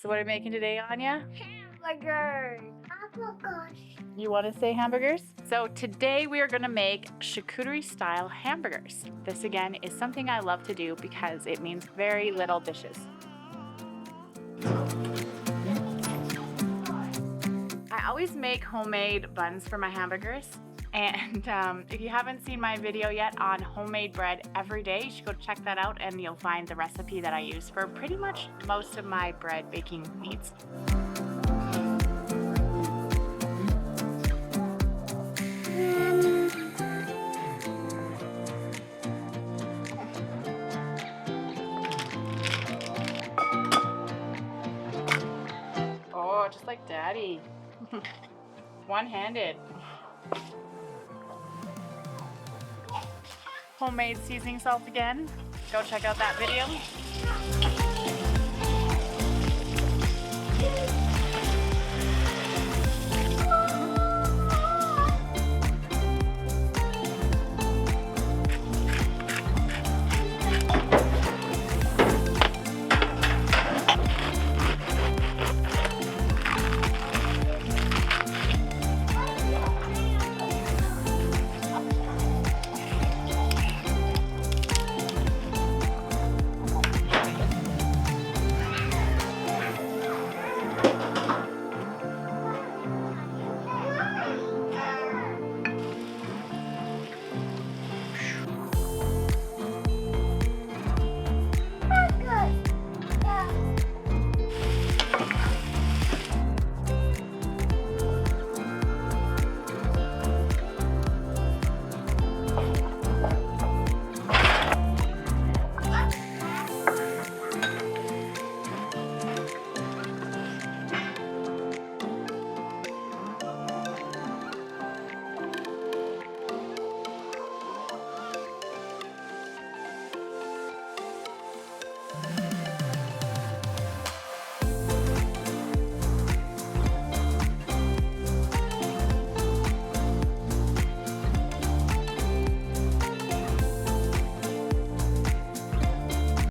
So what are we making today, Anya? Hamburgers. Hamburgers. You want to say hamburgers? So today we are going to make charcuterie style hamburgers. This again is something I love to do because it means very little dishes. I always make homemade buns for my hamburgers. And if you haven't seen my video yet on homemade bread every day, you should go check that out and you'll find the recipe that I use for pretty much most of my bread baking needs. Oh, just like Daddy. One-handed. Homemade seasoning salt again. Go check out that video.